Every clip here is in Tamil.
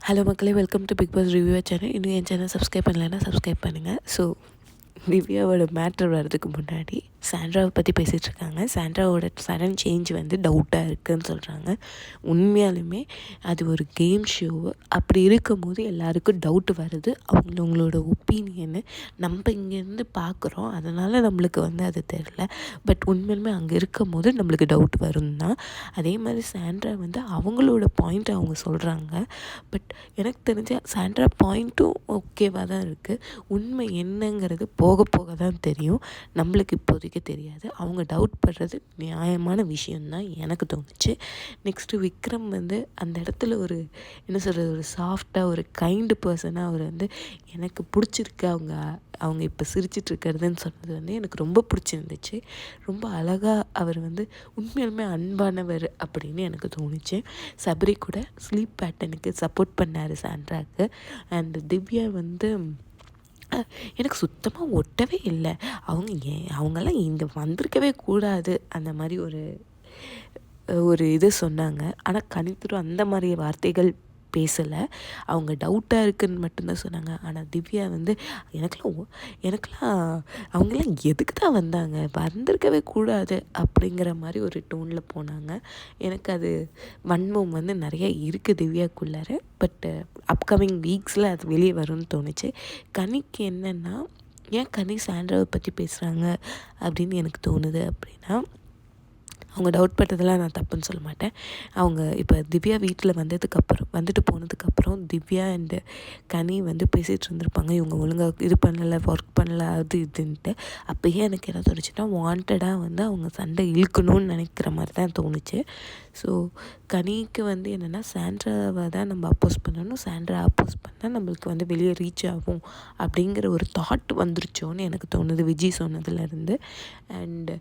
ஹலோ மக்களே, welcome to Bigg Boss review channel. இன்னும் என் சேனல் சப்ஸ்கிரைப் பண்ணலைன்னா சப்ஸ்கிரைப் பண்ணுங்கள். ஸோ திவ்யாவோட மேட்ரு வர்றதுக்கு முன்னாடி சாண்ட்ராவை பற்றி பேசிகிட்டு இருக்காங்க. சாண்ட்ராவோட சடன் சேஞ்ச் வந்து டவுட்டாக இருக்குதுன்னு சொல்கிறாங்க. உண்மையாலுமே அது ஒரு கேம் ஷோ. அப்படி இருக்கும்போது எல்லாருக்கும் டவுட் வருது. அவங்களோட ஒப்பீனியனு நம்ம இங்கேருந்து பார்க்குறோம், அதனால் நம்மளுக்கு வந்து அது தெரில. பட் உண்மையிலுமே அங்கே இருக்கும் போது நம்மளுக்கு டவுட் வரும் தான். அதே மாதிரி சாண்ட்ரா வந்து அவங்களோட பாயிண்ட்டை அவங்க சொல்கிறாங்க. பட் எனக்கு தெரிஞ்ச சாண்ட்ரா பாயிண்ட்டும் ஓகேவாக தான் இருக்குது. உண்மை என்னங்கிறது போக போக தான் தெரியும். நம்மளுக்கு இப்போதைக்கு தெரியாது. அவங்க டவுட் படுறது நியாயமான விஷயந்தான் எனக்கு தோணுச்சு. நெக்ஸ்ட்டு விக்ரம் வந்து அந்த இடத்துல ஒரு என்ன சொல்கிறது, ஒரு சாஃப்டாக ஒரு கைண்டு பர்சனாக அவர் வந்து எனக்கு பிடிச்சிருக்கு. அவங்க இப்போ சிரிச்சிட்ருக்கிறதுன்னு சொன்னது வந்து எனக்கு ரொம்ப பிடிச்சிருந்துச்சு. ரொம்ப அழகாக அவர் வந்து உண்மையாலுமே அன்பானவர் அப்படின்னு எனக்கு தோணுச்சு. சபரி கூட ஸ்லீப் பேட்டர்னுக்கு சப்போர்ட் பண்ணார் சாண்ட்ராக்கு. அண்ட் திவ்யா வந்து எனக்கு சுத்தமாக ஒட்டவே இல்லை. அவங்கெல்லாம் இங்கே வந்திருக்கவே கூடாது அந்த மாதிரி ஒரு இது சொன்னாங்க. ஆனால் கனித்துரும் அந்த மாதிரி வார்த்தைகள் பேசலை. அவங்க டவுட்டாக இருக்குதுன்னு மட்டும்தான் சொன்னாங்க. ஆனால் திவ்யா வந்து எனக்கெல்லாம் அவங்கெல்லாம் எதுக்கு தான் வந்தாங்க, வந்திருக்கவே கூடாது அப்படிங்கிற மாதிரி ஒரு டோனில் போனாங்க. எனக்கு அது வன்மம் வந்து நிறைய இருக்குது திவ்யாக்குள்ளார. பட்டு அப்கமிங் வீக்ஸில் அது வெளியே வரும்னு தோணுச்சு. கனிக்கு என்னென்னா, ஏன் கனி சாண்ட்ராவை பற்றி பேசுகிறாங்க அப்படின்னு எனக்கு தோணுது அப்படின்னா, அவங்க டவுட் பட்டதெல்லாம் நான் தப்புன்னு சொல்ல மாட்டேன். அவங்க இப்போ திவ்யா வீட்டில் வந்துட்டு போனதுக்கப்புறம் திவ்யா அண்டு கனி வந்து பேசிகிட்டு இருந்திருப்பாங்க. இவங்க ஒழுங்காக இது பண்ணலை, ஒர்க் பண்ணலை, அது இதுன்ட்டு. அப்போயே எனக்கு என்ன தோணுச்சுன்னா, வாண்டடாக வந்து அவங்க சண்டை இழுக்கணும்னு நினைக்கிற மாதிரி தான் தோணுச்சு. ஸோ கனிக்கு வந்து என்னென்னா, சாண்ட்ராவை தான் நம்ம அப்போஸ் பண்ணணும், சாண்ட்ரா அப்போஸ் பண்ணால் நம்மளுக்கு வந்து வெளியே ரீச் ஆகும் அப்படிங்கிற ஒரு தாட் வந்துருச்சோன்னு எனக்கு தோணுது விஜய் சொன்னதுலேருந்து. அண்டு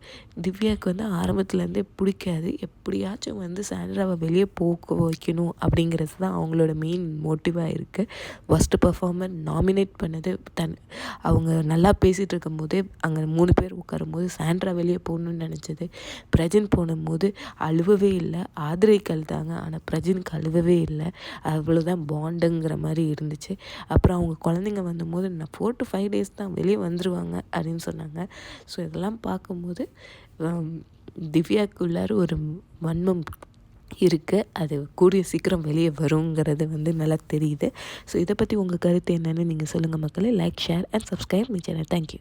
திவ்யாவுக்கு வந்து ஆரம்பத்துலேருந்தே பிடிக்காது. எப்படியாச்சும் வந்து சாண்ட்ராவை வெளியே போக வைக்கணும் அப்படிங்கிறது தான் அவங்களோட மெயின் மோட்டிவாக இருக்குது. ஃபஸ்ட்டு பர்ஃபார்மர் நாமினேட் பண்ணது அவங்க நல்லா பேசிகிட்டு இருக்கும்போதே அங்கே 3 பேர் உட்காரும்போது சாண்ட்ரா வெளியே போகணுன்னு நினச்சது. பிரஜன் போனும்போது அழுவவே இல்லை, ஆதிரைக்கு அழுதாங்க. ஆனால் பிரஜனுக்கு அழுவவே இல்லை. அவ்வளோதான் பாண்டுங்கிற மாதிரி இருந்துச்சு. அப்புறம் அவங்க குழந்தைங்க வந்தபோது நான் 4 to 5 days தான் வெளியே வந்துடுவாங்க அப்படின்னு சொன்னாங்க. ஸோ இதெல்லாம் பார்க்கும்போது திவ்யாக்குள்ளார ஒரு வன்மம் இருக்குது. அது கூடிய சீக்கிரம் வெளியே வருங்கிறது வந்து நல்லா தெரியுது. ஸோ இதை பற்றி உங்கள் கருத்து என்னென்னு நீங்கள் சொல்லுங்கள் மக்களே. Like, share and subscribe my channel. Thank you.